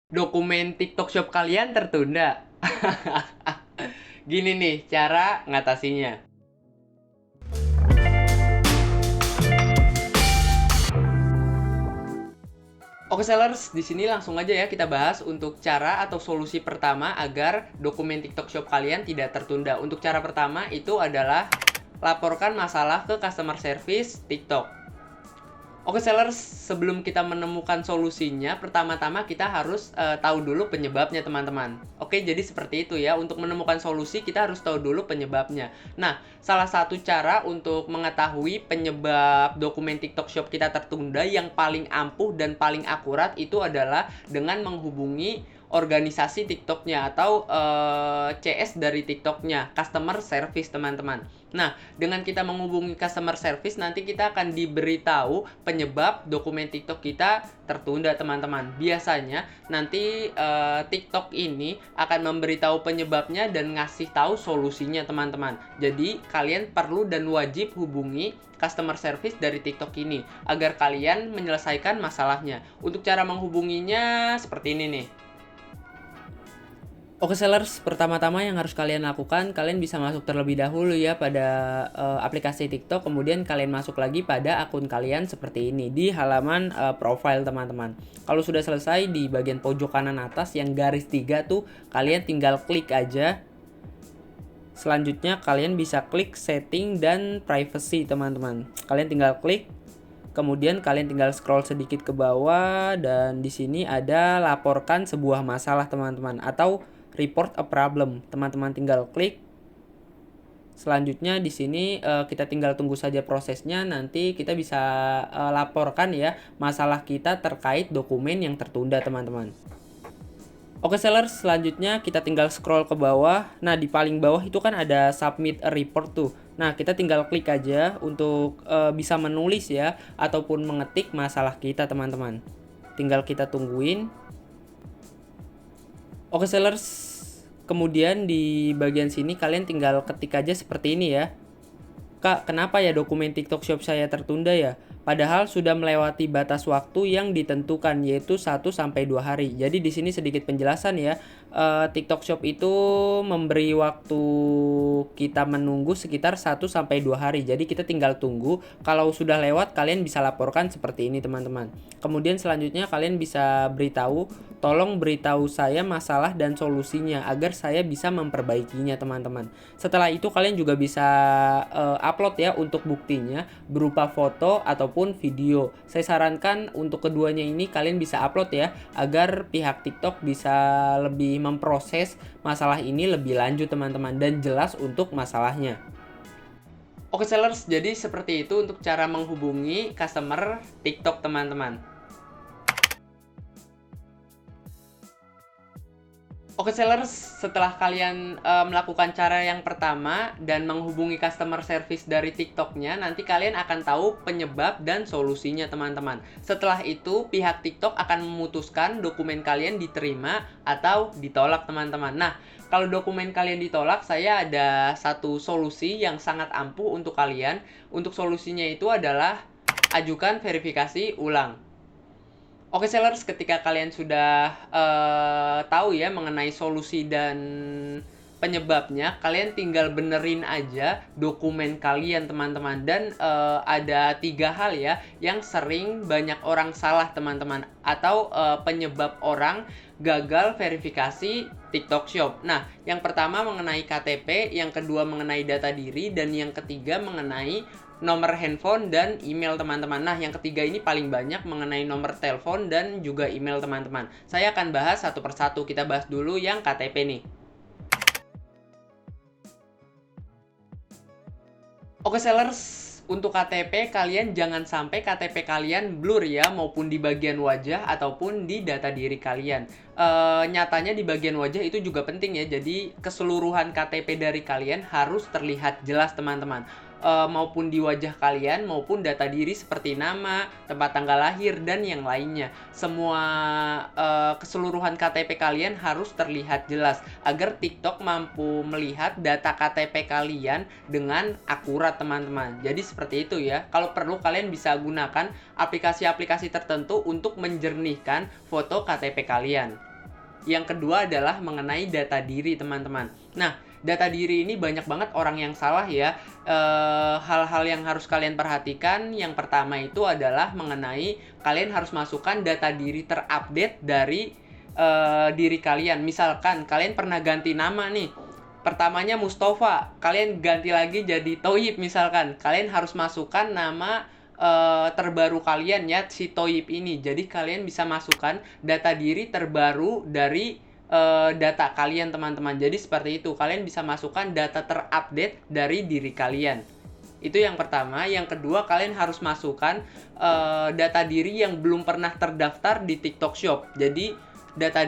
Dokumen TikTok Shop kalian tertunda. Gini nih cara ngatasinya. Oke sellers, di sini langsung aja ya kita bahas untuk cara atau solusi pertama agar dokumen TikTok Shop kalian tidak tertunda. Untuk cara pertama itu adalah laporkan masalah ke customer service TikTok. Oke sellers, sebelum kita menemukan solusinya, pertama-tama kita harus tahu dulu penyebabnya teman-teman. Oke, jadi seperti itu ya. Untuk menemukan solusi kita harus tahu dulu penyebabnya. Nah, salah satu cara untuk mengetahui penyebab dokumen TikTok Shop kita tertunda yang paling ampuh dan paling akurat itu adalah dengan menghubungi organisasi TikToknya atau CS dari TikToknya, customer service teman-teman. Nah, dengan kita menghubungi customer service nanti kita akan diberitahu penyebab dokumen TikTok kita tertunda teman-teman. Biasanya nanti TikTok ini akan memberitahu penyebabnya dan ngasih tahu solusinya teman-teman. Jadi kalian perlu dan wajib hubungi customer service dari TikTok ini agar kalian menyelesaikan masalahnya. Untuk cara menghubunginya seperti ini nih. Oke sellers, pertama-tama yang harus kalian lakukan, kalian bisa masuk terlebih dahulu ya pada aplikasi TikTok, kemudian kalian masuk lagi pada akun kalian seperti ini di halaman profile teman-teman. Kalau sudah selesai di bagian pojok kanan atas yang garis 3 tuh, kalian tinggal klik aja. Selanjutnya kalian bisa klik setting dan privacy teman-teman. Kalian tinggal klik. Kemudian kalian tinggal scroll sedikit ke bawah dan di sini ada laporkan sebuah masalah teman-teman atau report a problem. Teman-teman tinggal klik. Selanjutnya di sini kita tinggal tunggu saja prosesnya. Nanti kita bisa laporkan ya masalah kita terkait dokumen yang tertunda teman-teman. Oke sellers, selanjutnya kita tinggal scroll ke bawah. Nah, di paling bawah itu kan ada submit a report tuh. Nah, kita tinggal klik aja untuk bisa menulis ya ataupun mengetik masalah kita teman-teman. Tinggal kita tungguin. Oke sellers, kemudian di bagian sini kalian tinggal ketik aja seperti ini ya. Kak, kenapa ya dokumen TikTok Shop saya tertunda ya? Padahal sudah melewati batas waktu yang ditentukan yaitu 1-2 hari. Jadi di sini sedikit penjelasan ya. TikTok Shop itu memberi waktu kita menunggu sekitar 1-2 hari. Jadi kita tinggal tunggu. Kalau sudah lewat kalian bisa laporkan seperti ini teman-teman. Kemudian selanjutnya kalian bisa beritahu, tolong beritahu saya masalah dan solusinya agar saya bisa memperbaikinya teman-teman. Setelah itu kalian juga bisa upload ya untuk buktinya berupa foto ataupun video. Saya sarankan untuk keduanya ini kalian bisa upload ya agar pihak TikTok bisa lebih memproses masalah ini lebih lanjut teman-teman dan jelas untuk masalahnya. Oke sellers, jadi seperti itu untuk cara menghubungi customer TikTok teman-teman. Oke sellers, setelah kalian melakukan cara yang pertama dan menghubungi customer service dari TikToknya, nanti kalian akan tahu penyebab dan solusinya teman-teman. Setelah itu, pihak TikTok akan memutuskan dokumen kalian diterima atau ditolak teman-teman. Nah, kalau dokumen kalian ditolak, saya ada satu solusi yang sangat ampuh untuk kalian. Untuk solusinya itu adalah ajukan verifikasi ulang. Oke sellers, ketika kalian sudah tahu ya mengenai solusi dan penyebabnya, kalian tinggal benerin aja dokumen kalian teman-teman. Dan ada 3 hal ya yang sering banyak orang salah teman-teman atau penyebab orang gagal verifikasi TikTok Shop. Nah, yang pertama mengenai KTP, yang kedua mengenai data diri, dan yang ketiga mengenai nomor handphone dan email teman-teman. Nah, yang ketiga ini paling banyak mengenai nomor telepon dan juga email teman-teman. Saya akan bahas satu persatu. Kita bahas dulu yang KTP nih. Oke sellers, untuk KTP kalian jangan sampai KTP kalian blur ya, maupun di bagian wajah ataupun di data diri kalian. Nyatanya di bagian wajah itu juga penting ya, jadi keseluruhan KTP dari kalian harus terlihat jelas teman-teman. Maupun di wajah kalian maupun data diri seperti nama, tempat tanggal lahir, dan yang lainnya. Semua keseluruhan KTP kalian harus terlihat jelas agar TikTok mampu melihat data KTP kalian dengan akurat teman-teman. Jadi seperti itu ya. Kalau perlu kalian bisa gunakan aplikasi-aplikasi tertentu untuk menjernihkan foto KTP kalian. Yang kedua adalah mengenai data diri, teman-teman. Nah, data diri ini banyak banget orang yang salah ya. Hal-hal yang harus kalian perhatikan, yang pertama itu adalah mengenai kalian harus masukkan data diri terupdate dari diri kalian. Misalkan kalian pernah ganti nama nih, pertamanya Mustafa, kalian ganti lagi jadi Toyib misalkan, kalian harus masukkan nama terbaru kalian ya, si Toyib ini. Jadi kalian bisa masukkan data diri terbaru dari data kalian, teman-teman. Jadi seperti itu, kalian bisa masukkan data terupdate dari diri kalian. Itu yang pertama. Yang kedua, kalian harus masukkan data diri yang belum pernah terdaftar di TikTok Shop. Jadi data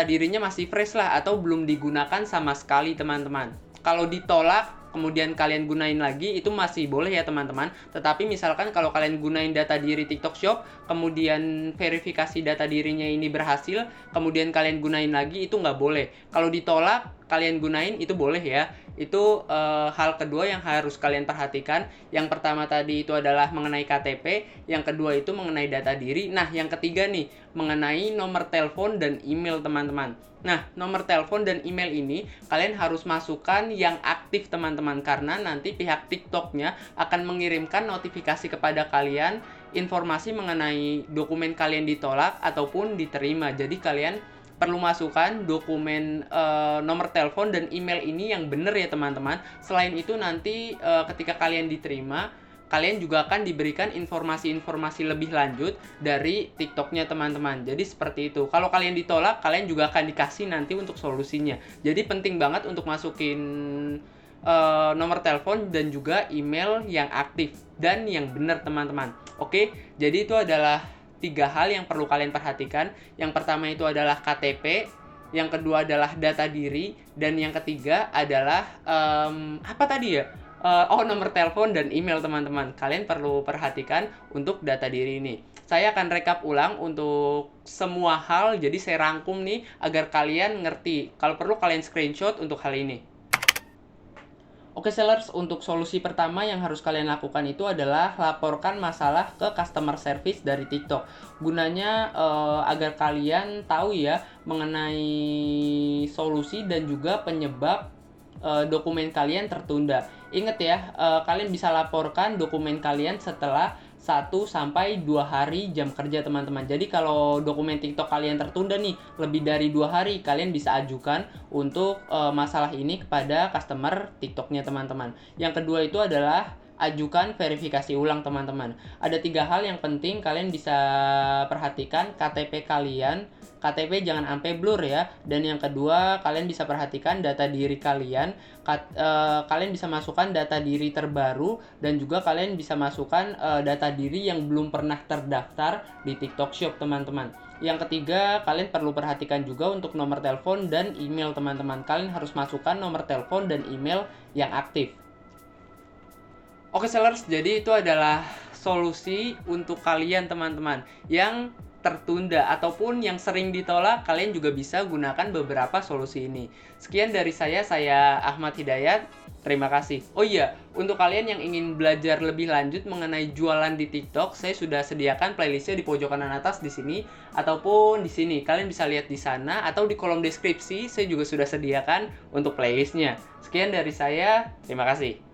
dirinya masih fresh lah, atau belum digunakan sama sekali, teman-teman. Kalau ditolak kemudian kalian gunain lagi, itu masih boleh ya, teman-teman. Tetapi misalkan kalau kalian gunain data diri TikTok Shop, kemudian verifikasi data dirinya ini berhasil, kemudian kalian gunain lagi, itu nggak boleh. Kalau ditolak kalian gunain, itu boleh ya. Itu hal kedua yang harus kalian perhatikan. Yang pertama tadi itu adalah mengenai KTP, yang kedua itu mengenai data diri. Nah, yang ketiga nih, mengenai nomor telepon dan email, teman-teman. Nah, nomor telepon dan email ini kalian harus masukkan yang aktif, teman-teman, karena nanti pihak TikToknya akan mengirimkan notifikasi kepada kalian informasi mengenai dokumen kalian ditolak ataupun diterima. Jadi kalian perlu masukkan dokumen nomor telepon dan email ini yang benar ya, teman-teman. Selain itu nanti ketika kalian diterima, kalian juga akan diberikan informasi-informasi lebih lanjut dari TikToknya, teman-teman. Jadi seperti itu. Kalau kalian ditolak, kalian juga akan dikasih nanti untuk solusinya. Jadi penting banget untuk masukin nomor telepon dan juga email yang aktif dan yang benar, teman-teman. Oke, jadi itu adalah 3 hal yang perlu kalian perhatikan. Yang pertama itu adalah KTP, yang kedua adalah data diri, dan yang ketiga adalah apa tadi ya? Nomor telepon dan email, teman-teman. Kalian perlu perhatikan untuk data diri ini. Saya akan rekap ulang untuk semua hal, jadi saya rangkum nih agar kalian ngerti. Kalau perlu kalian screenshot untuk hal ini. Oke sellers, untuk solusi pertama yang harus kalian lakukan itu adalah laporkan masalah ke customer service dari TikTok. Gunanya agar kalian tahu ya mengenai solusi dan juga penyebab dokumen kalian tertunda. Ingat ya, kalian bisa laporkan dokumen kalian setelah 1-2 hari jam kerja, teman-teman. Jadi kalau dokumen TikTok kalian tertunda nih lebih dari 2 hari, kalian bisa ajukan untuk masalah ini kepada customer TikToknya, teman-teman. Yang kedua itu adalah ajukan verifikasi ulang, teman-teman. Ada 3 hal yang penting kalian bisa perhatikan. KTP kalian, KTP jangan sampai blur ya. Dan yang kedua, kalian bisa perhatikan data diri kalian. Kalian bisa masukkan data diri terbaru, dan juga kalian bisa masukkan data diri yang belum pernah terdaftar di TikTok Shop, teman-teman. Yang ketiga, kalian perlu perhatikan juga untuk nomor telepon dan email, teman-teman. Kalian harus masukkan nomor telepon dan email yang aktif. Oke sellers, jadi itu adalah solusi untuk kalian, teman-teman, yang tertunda ataupun yang sering ditolak. Kalian juga bisa gunakan beberapa solusi ini. Sekian dari saya Ahmad Hidayat. Terima kasih. Oh iya, untuk kalian yang ingin belajar lebih lanjut mengenai jualan di TikTok, saya sudah sediakan playlistnya di pojok kanan atas di sini ataupun di sini. Kalian bisa lihat di sana atau di kolom deskripsi, saya juga sudah sediakan untuk playlistnya. Sekian dari saya, terima kasih.